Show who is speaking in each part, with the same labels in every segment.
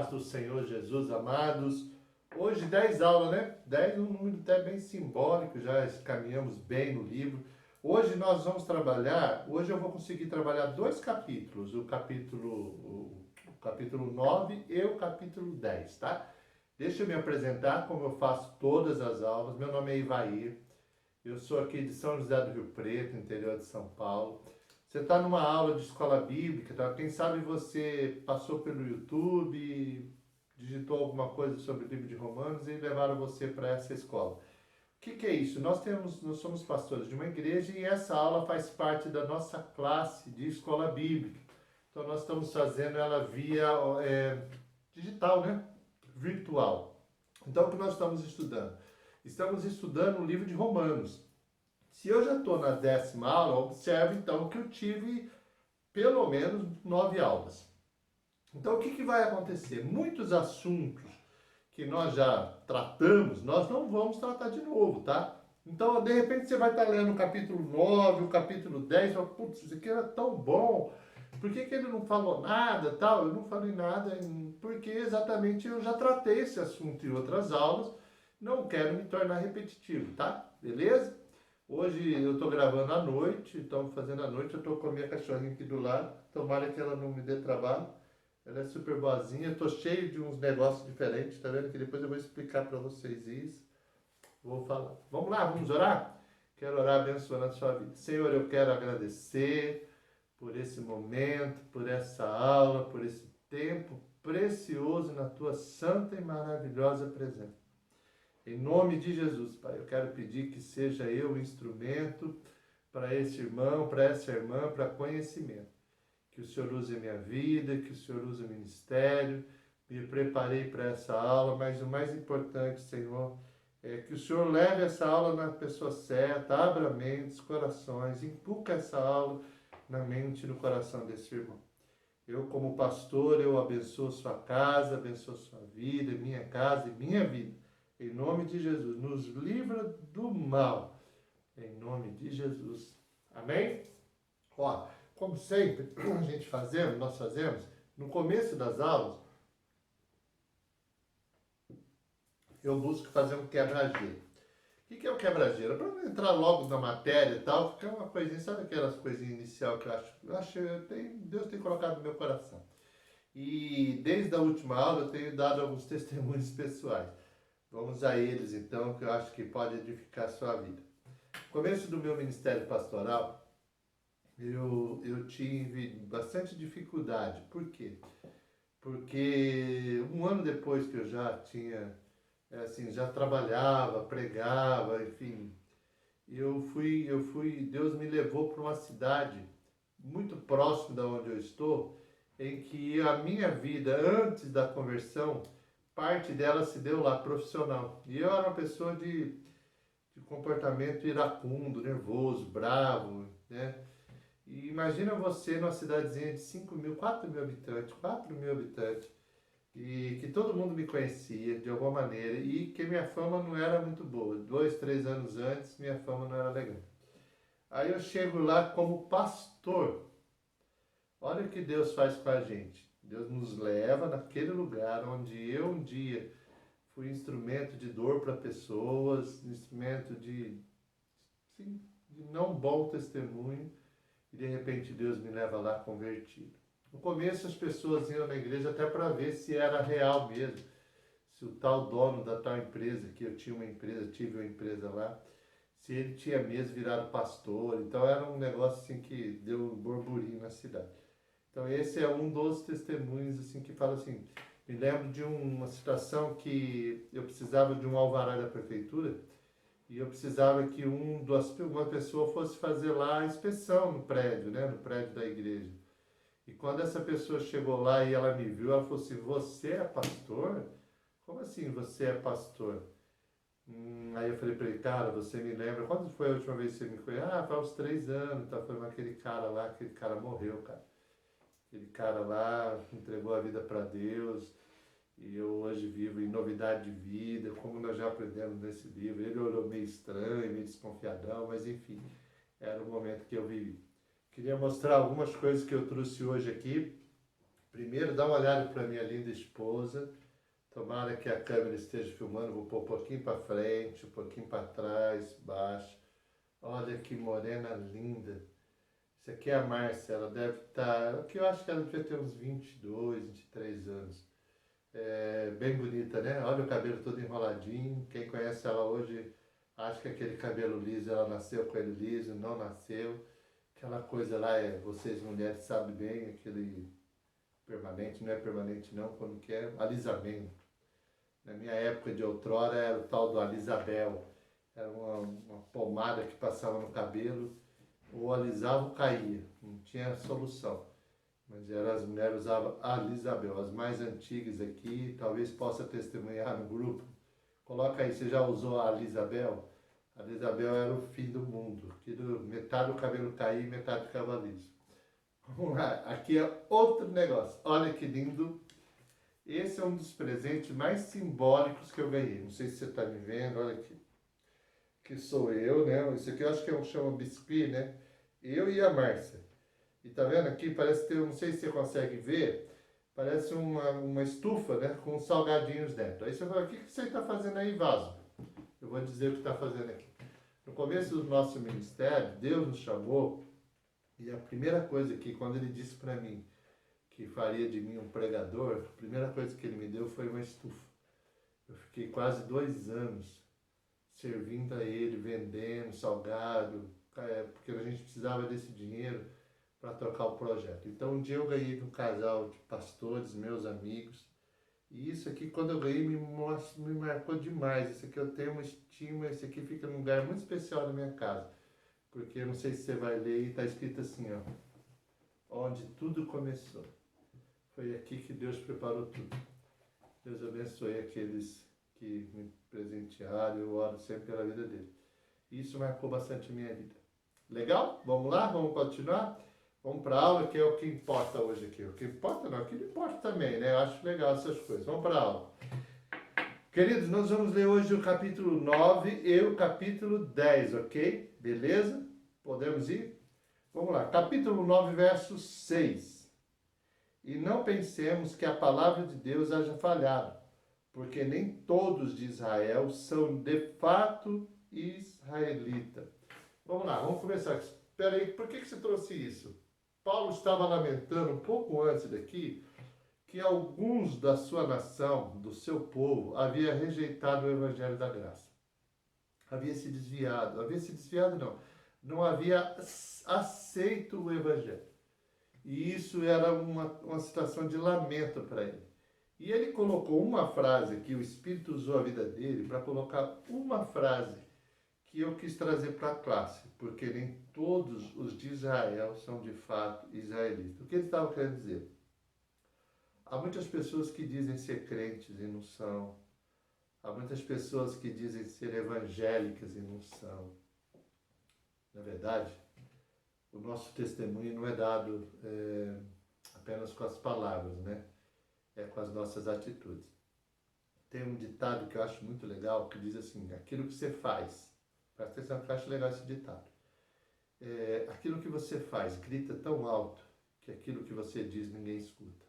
Speaker 1: paz do Senhor Jesus, amados. Hoje 10 aulas, né? 10 é um número até bem simbólico, já caminhamos bem no livro. Hoje nós vamos trabalhar, hoje eu vou conseguir trabalhar dois capítulos, o capítulo 9 e o capítulo 10, tá? Deixa eu me apresentar como eu faço todas as aulas. Meu nome é Ivair, eu sou aqui de São José do Rio Preto, interior de São Paulo. Você está numa aula de escola bíblica, tá? Quem sabe você passou pelo YouTube, digitou alguma coisa sobre o livro de Romanos e levaram você para essa escola. O que é isso? Nós somos pastores de uma igreja e essa aula faz parte da nossa classe de escola bíblica. Então nós estamos fazendo ela via digital, né? Virtual. Então o que nós estamos estudando? Estamos estudando o livro de Romanos. Se eu já estou na 10ª aula, observe então que eu tive pelo menos 9 aulas. Então o que vai acontecer? Muitos assuntos que nós já tratamos, nós não vamos tratar de novo, tá? Então, de repente, você vai estar lendo o capítulo 9, o capítulo 10, e fala, putz, isso aqui era tão bom, por que ele não falou nada, tal? Eu não falei nada, porque exatamente eu já tratei esse assunto em outras aulas, não quero me tornar repetitivo, tá? Beleza? Hoje eu estou gravando à noite, estamos fazendo à noite, eu estou com a minha cachorrinha aqui do lado, tomara que ela não me dê trabalho. Ela é super boazinha, eu tô cheio de uns negócios diferentes, tá vendo? Que depois eu vou explicar para vocês isso. Vou falar. Vamos lá, vamos orar? Quero orar abençoando a sua vida. Senhor, eu quero agradecer por esse momento, por essa aula, por esse tempo precioso na tua santa e maravilhosa presença. Em nome de Jesus, Pai, eu quero pedir que seja eu o instrumento para esse irmão, para essa irmã, para conhecimento. Que o Senhor use a minha vida, que o Senhor use o ministério. Me preparei para essa aula, mas o mais importante, Senhor, é que o Senhor leve essa aula na pessoa certa, abra mentes, corações, inculca essa aula na mente e no coração desse irmão. Eu, como pastor, eu abençoo sua casa, abençoo sua vida, minha casa e minha vida. Em nome de Jesus, nos livra do mal. Em nome de Jesus. Amém? Ó, como sempre, nós fazemos, no começo das aulas, eu busco fazer um quebra-gelo. O que é o quebra-gelo? Para não entrar logo na matéria e tal, fica uma coisinha, sabe aquelas coisinhas iniciais que Deus tem colocado no meu coração. E desde a última aula eu tenho dado alguns testemunhos pessoais. Vamos a eles então, que eu acho que pode edificar a sua vida. No começo do meu ministério pastoral, eu tive bastante dificuldade. Por quê? Porque um ano depois que eu já tinha, já trabalhava, pregava, enfim, Deus me levou para uma cidade muito próxima da onde eu estou, em que a minha vida antes da conversão, parte dela se deu lá, profissional. E eu era uma pessoa de comportamento iracundo, nervoso, bravo, né? E imagina você numa cidadezinha de 4 mil habitantes, e que todo mundo me conhecia de alguma maneira, e que minha fama não era muito boa. 2, 3 anos antes, minha fama não era legal. Aí eu chego lá como pastor. Olha o que Deus faz com a gente. Deus nos leva naquele lugar onde eu um dia fui instrumento de dor para pessoas, instrumento de não bom testemunho, e de repente Deus me leva lá convertido. No começo as pessoas iam na igreja até para ver se era real mesmo, se o tal dono da tal empresa, que eu tive uma empresa lá, se ele tinha mesmo virado pastor. Então era um negócio assim que deu um burburinho na cidade. Então esse é um dos testemunhos assim que fala assim, me lembro de uma situação que eu precisava de um alvará da prefeitura, e eu precisava que uma pessoa fosse fazer lá a inspeção no prédio, né? No prédio da igreja. E quando essa pessoa chegou lá e ela me viu, ela falou assim, você é pastor? Como assim você é pastor? Aí eu falei para ele, cara, você me lembra, quando foi a última vez que você me conheceu? Ah, faz uns 3 anos, tá falando aquele cara lá, aquele cara morreu, cara. Aquele cara lá entregou a vida para Deus, e eu hoje vivo em novidade de vida, como nós já aprendemos nesse livro. Ele olhou meio estranho, meio desconfiadão, mas enfim, era o momento que eu vivi. Queria mostrar algumas coisas que eu trouxe hoje aqui, Primeiro, dá uma olhada para minha linda esposa. Tomara que a câmera esteja filmando. Vou pôr um pouquinho para frente, um pouquinho para trás, baixo. Olha que morena linda. Isso aqui é a Márcia. Ela deve estar... que eu acho que ela deve ter uns 22, 23 anos. É bem bonita, né? Olha o cabelo todo enroladinho. Quem conhece ela hoje acha que aquele cabelo liso, ela nasceu com ele liso, não nasceu. Aquela coisa lá, vocês mulheres sabem bem, aquele permanente, não é permanente não, quando que é alisamento. Na minha época de outrora era o tal do Alisabel. Era uma pomada que passava no cabelo, ou alisava ou caía, não tinha solução. Mas as mulheres usavam Alisabel, as mais antigas aqui, talvez possa testemunhar no grupo. Coloca aí, você já usou a Alisabel? A Alisabel era o fim do mundo, metade do cabelo caía e metade ficava liso. Vamos lá, aqui é outro negócio, olha que lindo. Esse é um dos presentes mais simbólicos que eu ganhei. Não sei se você está me vendo, olha aqui. Que sou eu, né? Esse aqui eu acho que chama biscuit, né? Eu e a Márcia. E tá vendo aqui? Parece ter, não sei se você consegue ver, parece uma estufa, né? Com salgadinhos dentro. Aí você fala, o que você está fazendo aí, vaso? Eu vou dizer o que está fazendo aqui. No começo do nosso ministério, Deus nos chamou, e a primeira coisa que, quando Ele disse para mim que faria de mim um pregador, a primeira coisa que Ele me deu foi uma estufa. Eu fiquei quase 2 anos servindo a Ele, vendendo salgado, porque a gente precisava desse dinheiro para tocar o projeto. Então um dia eu ganhei de um casal de pastores, meus amigos, e isso aqui quando eu ganhei me marcou demais. Isso aqui eu tenho uma estima, esse aqui fica num lugar muito especial na minha casa, porque eu não sei se você vai ler, e está escrito assim, ó, onde tudo começou. Foi aqui que Deus preparou tudo. Deus abençoe aqueles que me presentearam, eu oro sempre pela vida deles. Isso marcou bastante a minha vida. Legal? Vamos lá? Vamos continuar? Vamos para a aula, que é o que importa hoje aqui. O que importa não, o que não importa também, né? Eu acho legal essas coisas. Vamos para a aula. Queridos, nós vamos ler hoje o capítulo 9 e o capítulo 10, ok? Beleza? Podemos ir? Vamos lá. Capítulo 9, verso 6. E não pensemos que a palavra de Deus haja falhado, porque nem todos de Israel são de fato israelita. Vamos lá, vamos começar. Espera aí, por que você trouxe isso? Paulo estava lamentando um pouco antes daqui que alguns da sua nação, do seu povo, havia rejeitado o evangelho da graça. Havia se desviado não havia aceito o evangelho. E isso era uma situação de lamento para ele. E ele colocou uma frase que o Espírito usou a vida dele para colocar uma frase que eu quis trazer para a classe, porque nem todos os de Israel são de fato israelitas. O que ele estava querendo dizer? Há muitas pessoas que dizem ser crentes e não são. Há muitas pessoas que dizem ser evangélicas e não são. Na verdade, o nosso testemunho não é dado apenas com as palavras, né? É com as nossas atitudes. Tem um ditado que eu acho muito legal, que diz assim, aquilo que você faz, presta atenção que eu acho legal esse ditado, aquilo que você faz grita tão alto que aquilo que você diz ninguém escuta.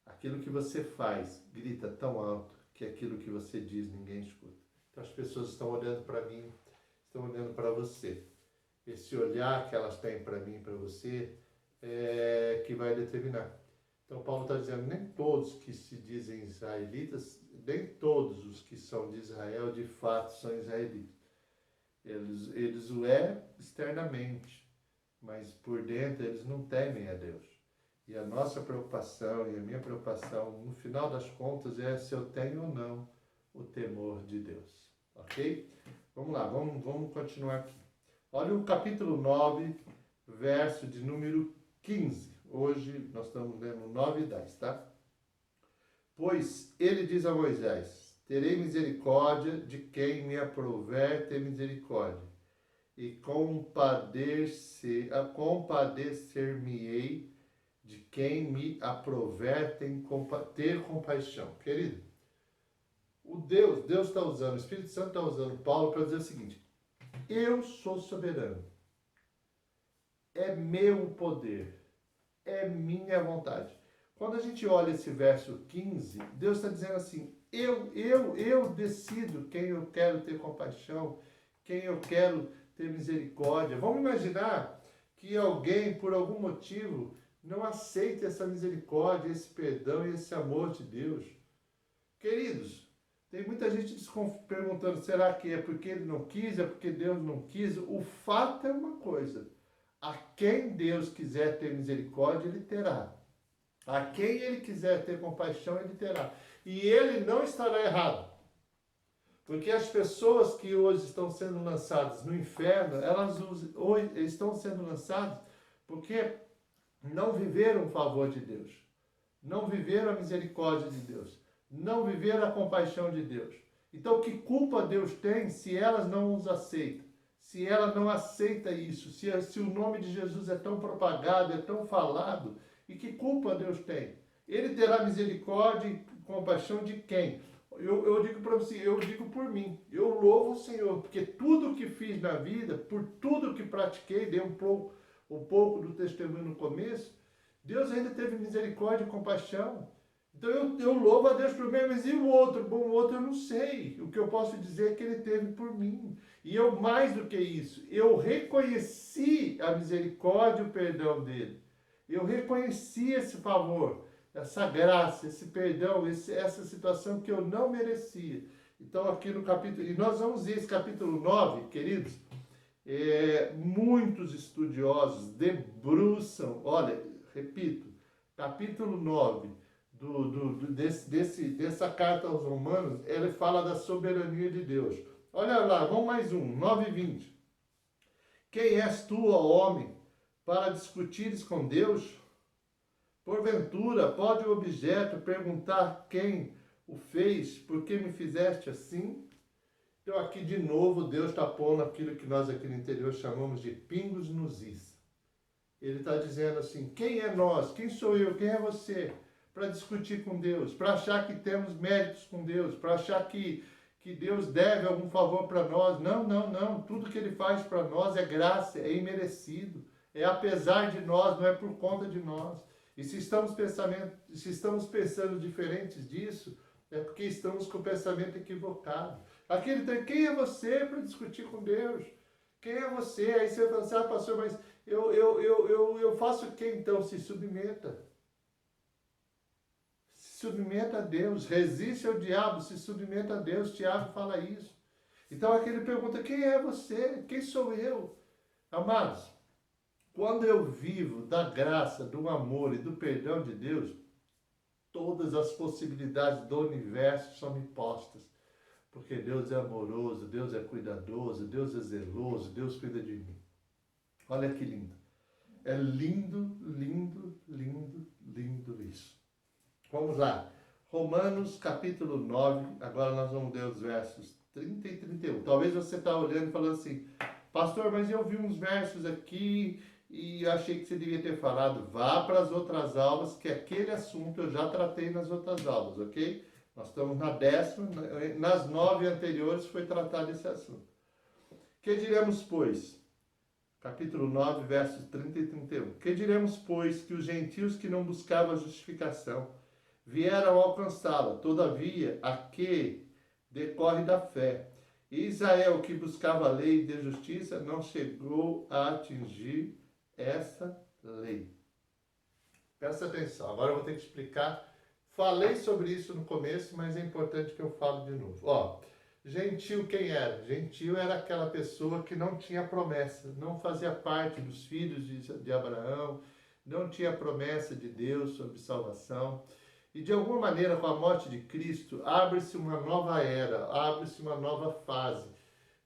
Speaker 1: Aquilo que você faz grita tão alto que aquilo que você diz ninguém escuta. Então as pessoas estão olhando para mim, estão olhando para você. Esse olhar que elas têm para mim e para você é que vai determinar. Então Paulo está dizendo, nem todos que se dizem israelitas, nem todos os que são de Israel de fato são israelitas. Eles o externamente, mas por dentro eles não temem a Deus. E a nossa preocupação e a minha preocupação, no final das contas, é se eu tenho ou não o temor de Deus. Ok? Vamos lá, vamos continuar aqui. Olha o capítulo 9, verso de número 15. Hoje nós estamos lendo 9 e 10, tá? Pois ele diz a Moisés, terei misericórdia de quem me aprouver ter misericórdia, e compadecer-me-ei de quem me aprouver ter compaixão. Querido, Deus está usando, o Espírito Santo está usando Paulo para dizer o seguinte, eu sou soberano, é meu poder, é minha vontade. Quando a gente olha esse verso 15, Deus está dizendo assim, eu decido quem eu quero ter compaixão, quem eu quero ter misericórdia. Vamos imaginar que alguém, por algum motivo, não aceita essa misericórdia, esse perdão e esse amor de Deus. Queridos, tem muita gente perguntando, será que é porque ele não quis, é porque Deus não quis? O fato é uma coisa, a quem Deus quiser ter misericórdia, ele terá. A quem ele quiser ter compaixão, ele terá. E ele não estará errado. Porque as pessoas que hoje estão sendo lançadas no inferno, elas hoje estão sendo lançadas porque não viveram o favor de Deus. Não viveram a misericórdia de Deus. Não viveram a compaixão de Deus. Então, que culpa Deus tem se elas não os aceitam? Se ela não aceita isso? Se o nome de Jesus é tão propagado, é tão falado? E que culpa Deus tem? Ele terá misericórdia e compaixão de quem? Eu digo para você, eu digo por mim. Eu louvo o Senhor, porque tudo que fiz na vida, por tudo que pratiquei, dei um pouco do testemunho no começo, Deus ainda teve misericórdia e compaixão. Então eu louvo a Deus por mim, mas e o outro? Bom, o outro eu não sei. O que eu posso dizer é que ele teve por mim. E eu, mais do que isso, eu reconheci a misericórdia e o perdão dele. Eu reconheci esse favor, essa graça, esse perdão, essa situação que eu não merecia. Então aqui no capítulo, e nós vamos ver esse capítulo 9, queridos, muitos estudiosos debruçam, olha, repito, capítulo 9, dessa carta aos Romanos, ele fala da soberania de Deus. Olha lá, vamos mais um, 9:20. Quem és tu, ó homem, para discutires com Deus? Porventura, pode o objeto perguntar quem o fez, por que me fizeste assim? Então aqui de novo Deus está pondo aquilo que nós aqui no interior chamamos de pingos nos is. Ele está dizendo assim, quem é nós? Quem sou eu? Quem é você? Para discutir com Deus, para achar que temos méritos com Deus, para achar que Deus deve algum favor para nós. Não, não, não. Tudo que Ele faz para nós é graça, é imerecido, é apesar de nós, não é por conta de nós. E se estamos pensando diferentes disso, é porque estamos com o pensamento equivocado. Aqui ele tem, quem é você para discutir com Deus? Quem é você? Aí você fala assim, ah, pastor, mas eu faço o que então? Se submeta. Se submeta a Deus. Resiste ao diabo, se submeta a Deus. Tiago fala isso. Então aqui ele pergunta, quem é você? Quem sou eu? Amados, quando eu vivo da graça, do amor e do perdão de Deus, todas as possibilidades do universo são me postas. Porque Deus é amoroso, Deus é cuidadoso, Deus é zeloso, Deus cuida de mim. Olha que lindo. É lindo, lindo, lindo, lindo isso. Vamos lá. Romanos capítulo 9, agora nós vamos ler os versos 30 e 31. Talvez você está olhando e falando assim, pastor, mas eu vi uns versos aqui e achei que você devia ter falado. Vá para as outras aulas, que aquele assunto eu já tratei nas outras aulas, ok? Nós estamos na 10ª, nas 9 anteriores foi tratado esse assunto. Que diremos, pois? Capítulo 9, versos 30 e 31. Que diremos, pois, que os gentios que não buscavam a justificação vieram alcançá-la, todavia, a que decorre da fé. E Israel, que buscava a lei de justiça, não chegou a atingir essa lei. Presta atenção, agora eu vou ter que explicar. Falei sobre isso no começo, mas é importante que eu fale de novo. Ó, gentil quem era? Gentil era aquela pessoa que não tinha promessa, não fazia parte dos filhos de Abraão, não tinha promessa de Deus sobre salvação. E de alguma maneira, com a morte de Cristo, abre-se uma nova era, abre-se uma nova fase.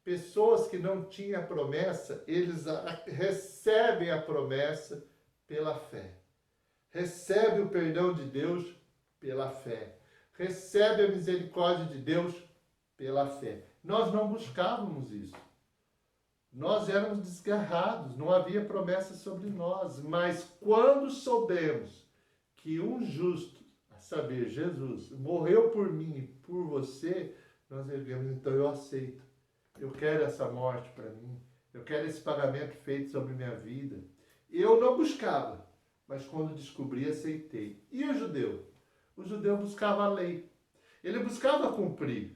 Speaker 1: Pessoas que não tinham promessa, eles recebem a promessa pela fé. Recebe o perdão de Deus pela fé. Recebe a misericórdia de Deus pela fé. Nós não buscávamos isso. Nós éramos desgarrados, não havia promessa sobre nós. Mas quando soubemos que um justo, a saber, Jesus, morreu por mim e por você, nós erguemos, então eu aceito. Eu quero essa morte para mim. Eu quero esse pagamento feito sobre minha vida. Eu não buscava. mas quando descobri, aceitei. E o judeu? O judeu buscava a lei. Ele buscava cumprir.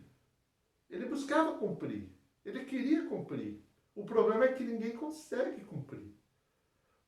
Speaker 1: Ele buscava cumprir. Ele queria cumprir. O problema é que ninguém consegue cumprir.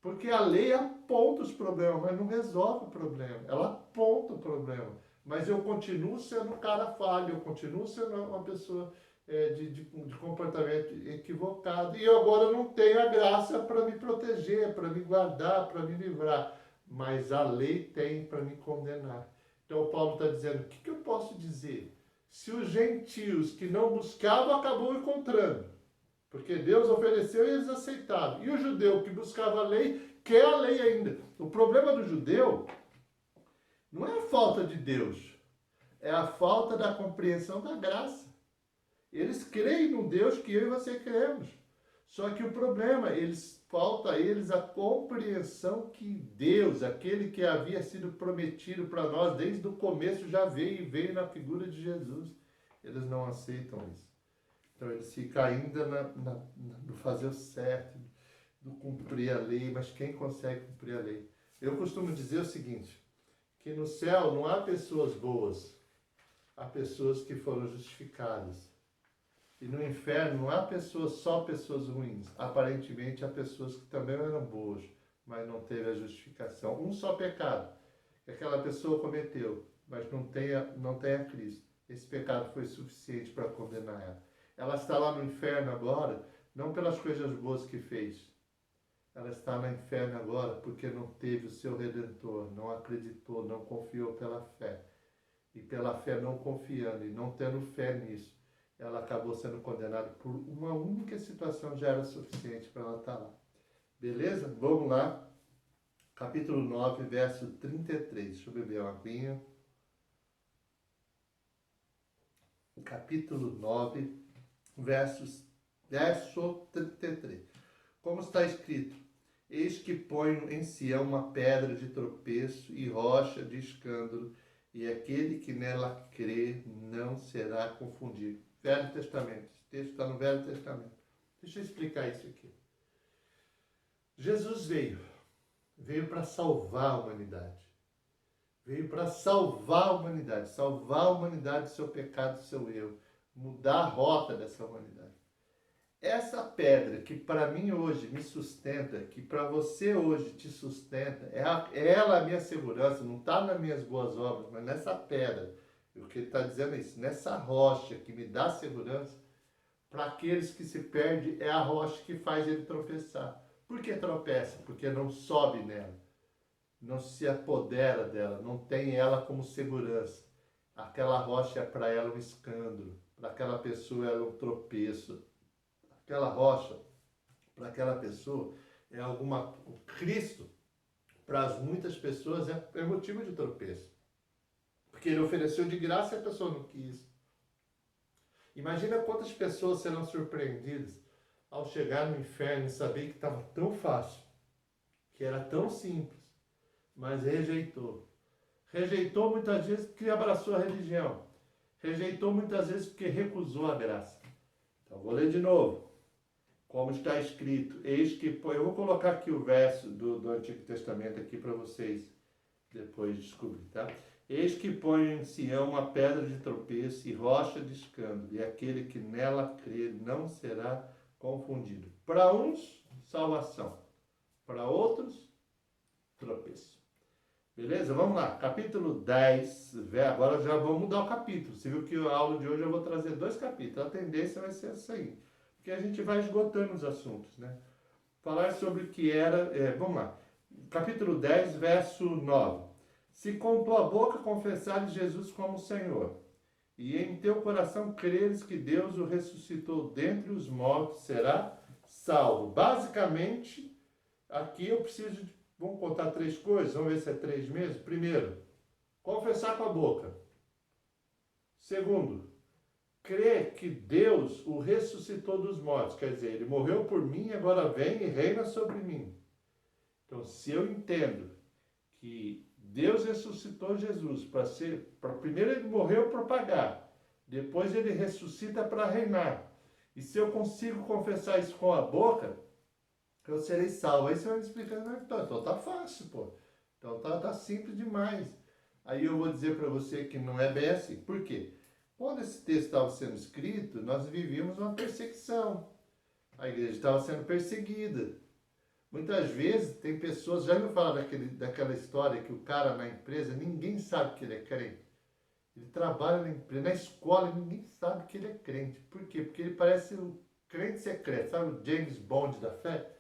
Speaker 1: Porque a lei aponta os problemas, mas não resolve o problema. Ela aponta o problema. Mas eu continuo sendo um cara falho, eu continuo sendo uma pessoa de comportamento equivocado. E eu agora não tenho a graça para me proteger, para me guardar, para me livrar. Mas a lei tem para me condenar. Então Paulo está dizendo, o que eu posso dizer? Se os gentios que não buscavam acabou encontrando, porque Deus ofereceu e eles aceitaram. E o judeu que buscava a lei, quer a lei ainda. O problema do judeu não é a falta de Deus, é a falta da compreensão da graça. Eles creem no Deus que eu e você cremos. Só que o problema, falta a eles a compreensão que Deus, aquele que havia sido prometido para nós desde o começo, já veio e veio na figura de Jesus. Eles não aceitam isso. Então eles ficam ainda no fazer o certo, no cumprir a lei, mas quem consegue cumprir a lei? Eu costumo dizer o seguinte, que no céu não há pessoas boas, há pessoas que foram justificadas. E no inferno não há só pessoas ruins. Aparentemente há pessoas que também eram boas, mas não teve a justificação. Um só pecado que aquela pessoa cometeu, mas não tem a Cristo. Esse pecado foi suficiente para condenar ela. Ela está lá no inferno agora, não pelas coisas boas que fez. Ela está no inferno agora porque não teve o seu Redentor, não acreditou, não confiou pela fé. E pela fé não confiando e não tendo fé nisso, ela acabou sendo condenada por uma única situação, já era suficiente para ela estar lá. Beleza? Vamos lá. Capítulo 9, verso 33. Deixa eu beber uma aguinha. Capítulo 9, verso 33. Como está escrito: eis que ponho em Sião uma pedra de tropeço e rocha de escândalo, e aquele que nela crê não será confundido. Velho Testamento. Esse texto está no Velho Testamento. Deixa eu explicar isso aqui. Jesus veio para salvar a humanidade. Veio para salvar a humanidade do seu pecado, do seu erro, mudar a rota dessa humanidade. Essa pedra que para mim hoje me sustenta, que para você hoje te sustenta, é ela a minha segurança, não está nas minhas boas obras, mas nessa pedra. O que ele está dizendo é isso, nessa rocha que me dá segurança, para aqueles que se perdem, é a rocha que faz ele tropeçar. Por que tropeça? Porque não sobe nela, não se apodera dela, não tem ela como segurança. Aquela rocha é para ela um escândalo, para aquela pessoa é um tropeço. Aquela rocha, para aquela pessoa, é o Cristo, para muitas pessoas, é motivo de tropeço. Porque ele ofereceu de graça e a pessoa não quis. Imagina quantas pessoas serão surpreendidas ao chegar no inferno e saber que estava tão fácil, que era tão simples, mas rejeitou. Rejeitou muitas vezes porque abraçou a religião. Rejeitou muitas vezes porque recusou a graça. Então, vou ler de novo. Como está escrito, eis que... Eu vou colocar aqui o verso do Antigo Testamento aqui para vocês depois descobrir, tá? Eis que põe em Sião uma pedra de tropeço e rocha de escândalo, e aquele que nela crê não será confundido. Para uns, salvação. Para outros, tropeço. Beleza? Vamos lá. Capítulo 10. Agora já vamos mudar o capítulo. Você viu que a aula de hoje eu vou trazer 2 capítulos. A tendência vai ser essa aí. Porque a gente vai esgotando os assuntos, né? Falar sobre o que era... vamos lá. Capítulo 10, verso 9. Se com tua boca confessares Jesus como Senhor, e em teu coração creres que Deus o ressuscitou dentre os mortos, será salvo. Basicamente, aqui eu preciso de... Vamos contar 3 coisas, vamos ver se é 3 mesmo. Primeiro, confessar com a boca. Segundo, crer que Deus o ressuscitou dos mortos. Quer dizer, ele morreu por mim, agora vem e reina sobre mim. Então, se eu entendo que Deus ressuscitou Jesus primeiro ele morreu para pagar, depois ele ressuscita para reinar. E se eu consigo confessar isso com a boca, eu serei salvo. Aí você vai me explicando, então tá fácil, pô. Então tá simples demais. Aí eu vou dizer para você que não é bem assim. Por quê? Quando esse texto estava sendo escrito, nós vivíamos uma perseguição. A igreja estava sendo perseguida. Muitas vezes tem pessoas, já ouviu falar daquela história que o cara na empresa, ninguém sabe que ele é crente. Ele trabalha na empresa, na escola, e ninguém sabe que ele é crente. Por quê? Porque ele parece o crente secreto, sabe o James Bond da fé?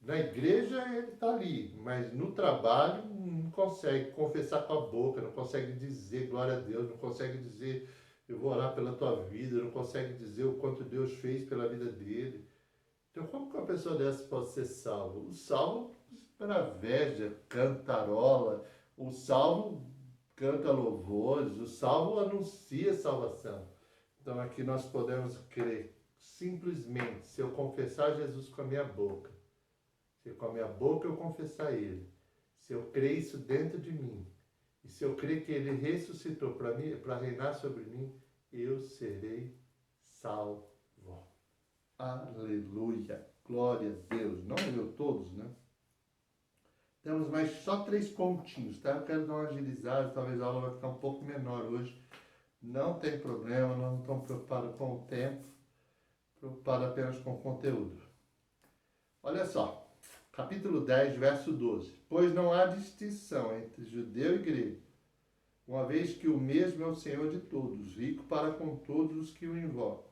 Speaker 1: Na igreja ele está ali, mas no trabalho não consegue confessar com a boca, não consegue dizer glória a Deus, não consegue dizer eu vou orar pela tua vida, não consegue dizer o quanto Deus fez pela vida dele. Então como que uma pessoa dessa pode ser salvo? O salvo esbraveja, cantarola, o salvo canta louvores, o salvo anuncia salvação. Então aqui nós podemos crer simplesmente se eu confessar Jesus com a minha boca, se com a minha boca eu confessar Ele, se eu crer isso dentro de mim, e se eu crer que Ele ressuscitou para reinar sobre mim, eu serei salvo. Aleluia! Glória a Deus! Não leu todos, né? Temos mais só 3 pontinhos, tá? Eu quero dar uma agilizada, talvez a aula vai ficar um pouco menor hoje. Não tem problema, nós não estamos preocupados com o tempo, preocupados apenas com o conteúdo. Olha só, capítulo 10, verso 12. Pois não há distinção entre judeu e grego, uma vez que o mesmo é o Senhor de todos, rico para com todos os que o invocam.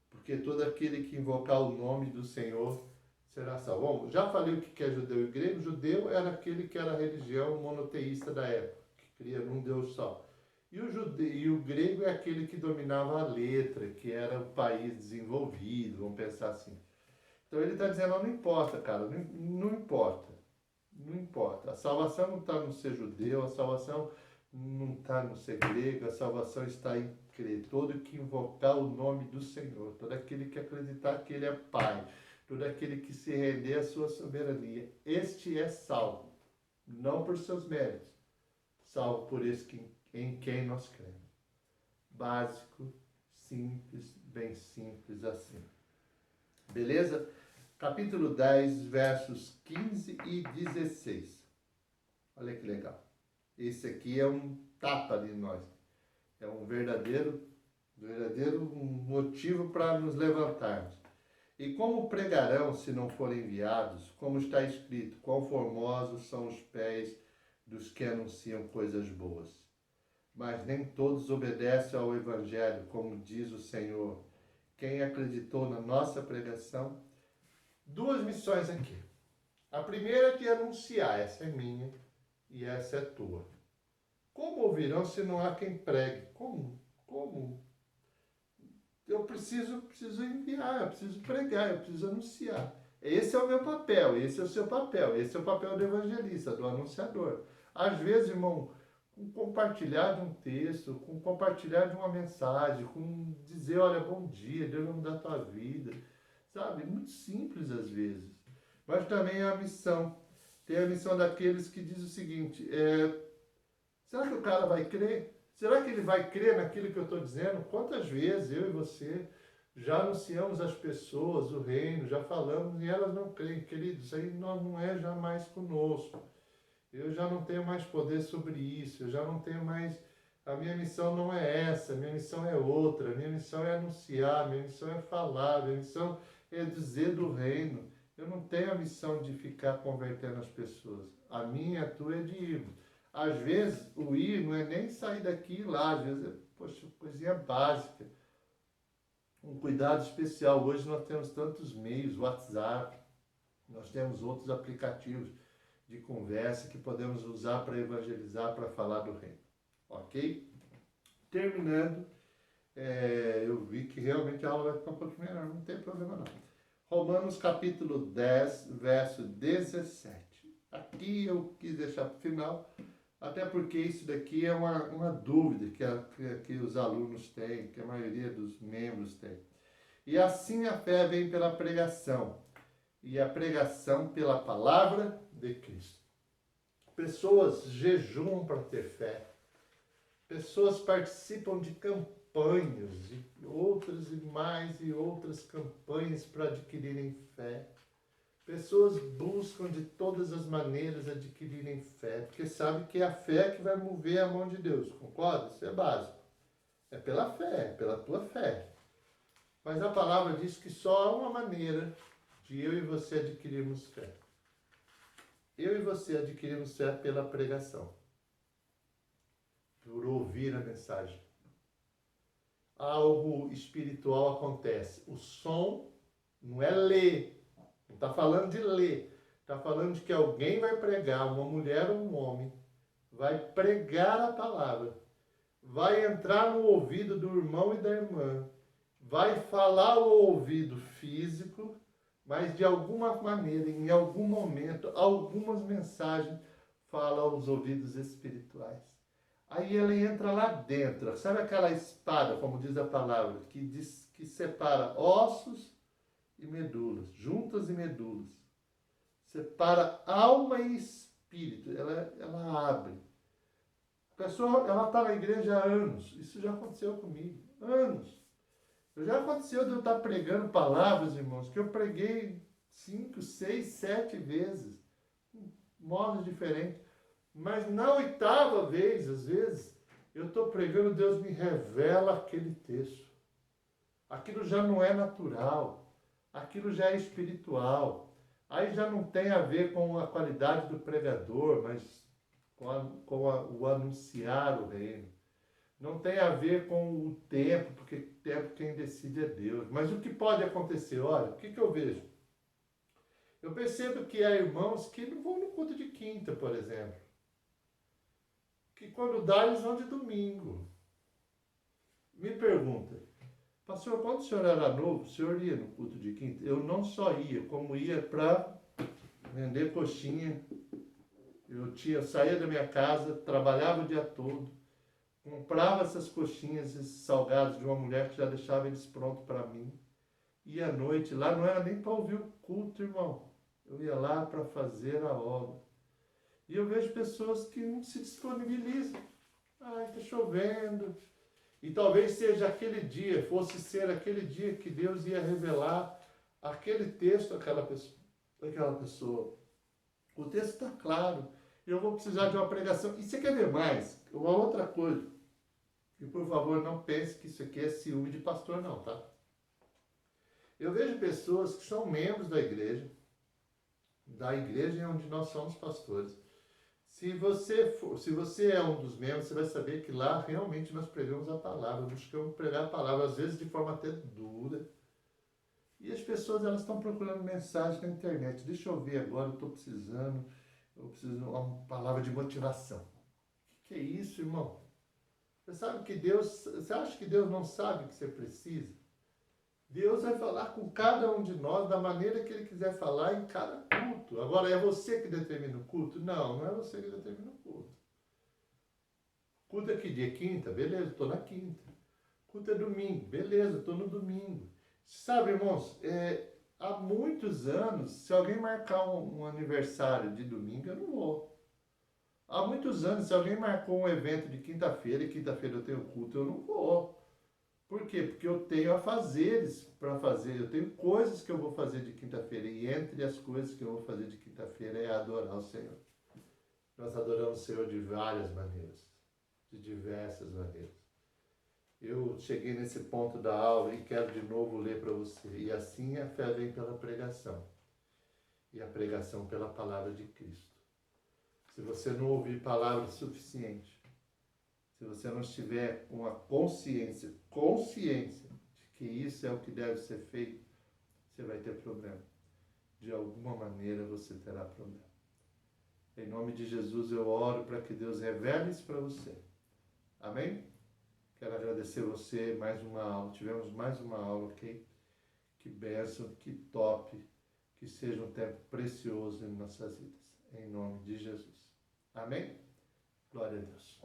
Speaker 1: Porque todo aquele que invocar o nome do Senhor será salvo. Bom, já falei o que é judeu e grego. Judeu era aquele que era a religião monoteísta da época, que cria num Deus só. E o grego é aquele que dominava a letra, que era o país desenvolvido, vamos pensar assim. Então ele está dizendo, não importa, cara, não importa. Não importa. A salvação não está no ser judeu, a salvação não está no ser grego, a salvação está em crer. Todo que invocar o nome do Senhor, todo aquele que acreditar que Ele é Pai, todo aquele que se render à sua soberania, este é salvo. Não por seus méritos, salvo por esse em quem nós cremos. Básico, simples, bem simples assim. Beleza? Capítulo 10, versos 15 e 16. Olha que legal. Esse aqui é um tapa de nós. É um verdadeiro motivo para nos levantarmos. E como pregarão se não forem enviados? Como está escrito, quão formosos são os pés dos que anunciam coisas boas. Mas nem todos obedecem ao Evangelho, como diz o Senhor. Quem acreditou na nossa pregação? 2 missões aqui. A primeira é de anunciar, essa é minha e essa é tua. Como ouvirão se não há quem pregue? Como? Eu preciso enviar, eu preciso pregar, eu preciso anunciar. Esse é o meu papel, esse é o seu papel, esse é o papel do evangelista, do anunciador. Às vezes, irmão, com compartilhar de um texto, com compartilhar de uma mensagem, com dizer, olha, bom dia, Deus vai mudar a tua vida, sabe? Muito simples às vezes. Mas também é a missão. Tem a missão daqueles que diz o seguinte, será que o cara vai crer? Será que ele vai crer naquilo que eu estou dizendo? Quantas vezes eu e você já anunciamos às pessoas o reino, já falamos e elas não creem. Queridos, isso aí não é jamais conosco. Eu já não tenho mais poder sobre isso, eu já não tenho mais... A minha missão não é essa, a minha missão é outra, a minha missão é anunciar, a minha missão é falar, a minha missão é dizer do reino. Eu não tenho a missão de ficar convertendo as pessoas. A minha, a tua é de irmos. Às vezes, o ir não é nem sair daqui e ir lá, às vezes é, poxa, coisinha básica. Um cuidado especial. Hoje nós temos tantos meios, WhatsApp, nós temos outros aplicativos de conversa que podemos usar para evangelizar, para falar do reino. Ok? Terminando, eu vi que realmente a aula vai ficar um pouquinho melhor, não tem problema não. Romanos capítulo 10, verso 17. Aqui eu quis deixar para o final, até porque isso daqui é uma dúvida que os alunos têm, que a maioria dos membros tem. E assim a fé vem pela pregação, e a pregação pela palavra de Cristo. Pessoas jejuam para ter fé, pessoas participam de campanhas, e outras e outras campanhas para adquirirem fé. Pessoas buscam de todas as maneiras adquirirem fé, porque sabe que é a fé que vai mover a mão de Deus, concorda? Isso é básico. É pela fé, é pela tua fé. Mas a palavra diz que só há uma maneira de eu e você adquirirmos fé. Eu e você adquirimos fé pela pregação, por ouvir a mensagem. Algo espiritual acontece. O som não é ler. Não está falando de ler. Está falando de que alguém vai pregar, uma mulher ou um homem, vai pregar a palavra. Vai entrar no ouvido do irmão e da irmã. Vai falar ao ouvido físico, mas de alguma maneira, em algum momento, algumas mensagens falam aos ouvidos espirituais. Aí ela entra lá dentro. Sabe aquela espada, como diz a palavra, que separa ossos e medulas, juntas e medulas. Separa alma e espírito. Ela abre. A pessoa, ela está na igreja há anos. Isso já aconteceu comigo. Anos. Já aconteceu de eu estar pregando palavras, irmãos, que eu preguei 5, 6, 7 vezes. Modos diferentes. Mas na 8ª vez, às vezes, eu estou pregando, Deus me revela aquele texto. Aquilo já não é natural. Aquilo já é espiritual. Aí já não tem a ver com a qualidade do pregador, mas o anunciar o reino. Não tem a ver com o tempo, porque tempo quem decide é Deus. Mas o que pode acontecer? Olha, o que eu vejo? Eu percebo que há irmãos que não vão no culto de quinta, por exemplo. Que quando dá, eles vão de domingo. Me pergunta, pastor, quando o senhor era novo, o senhor ia no culto de quinta? Eu não só ia, como ia para vender coxinha. Eu saía da minha casa, trabalhava o dia todo, comprava essas coxinhas, esses salgados de uma mulher que já deixava eles prontos para mim. E à noite, lá não era nem para ouvir o culto, irmão. Eu ia lá para fazer a obra. E eu vejo pessoas que não se disponibilizam. Ai, está chovendo. E talvez seja aquele dia, fosse ser aquele dia que Deus ia revelar aquele texto àquela pessoa. O texto está claro. Eu vou precisar de uma pregação. E você quer ver mais? Uma outra coisa. E por favor, não pense que isso aqui é ciúme de pastor, não, tá? Eu vejo pessoas que são membros da igreja onde nós somos pastores. Se você é um dos membros, você vai saber que lá realmente nós pregamos a palavra, buscamos pregar a palavra, às vezes de forma até dura. E as pessoas, elas estão procurando mensagem na internet. Deixa eu ver agora, eu preciso de uma palavra de motivação. O que é isso, irmão? Você acha que Deus não sabe o que você precisa? Deus vai falar com cada um de nós da maneira que Ele quiser falar em cada culto. Agora, é você que determina o culto? Não, não é você que determina o culto. Culto é que dia? Quinta? Beleza, estou na quinta. Culto é domingo? Beleza, estou no domingo. Sabe, irmãos, há muitos anos, se alguém marcar um aniversário de domingo, eu não vou. Há muitos anos, se alguém marcou um evento de quinta-feira, e quinta-feira eu tenho culto, eu não vou. Por quê? Porque eu tenho afazeres para fazer, eu tenho coisas que eu vou fazer de quinta-feira, e entre as coisas que eu vou fazer de quinta-feira é adorar o Senhor. Nós adoramos o Senhor de várias maneiras, de diversas maneiras. Eu cheguei nesse ponto da aula e quero de novo ler para você. E assim a fé vem pela pregação, e a pregação pela palavra de Cristo. Se você não ouvir palavra suficiente, se você não estiver com a consciência de que isso é o que deve ser feito, você vai ter problema. De alguma maneira você terá problema. Em nome de Jesus eu oro para que Deus revele isso para você. Amém? Quero agradecer você, mais uma aula. Tivemos mais uma aula, ok? Que bênção, que top, que seja um tempo precioso em nossas vidas. Em nome de Jesus. Amém? Glória a Deus.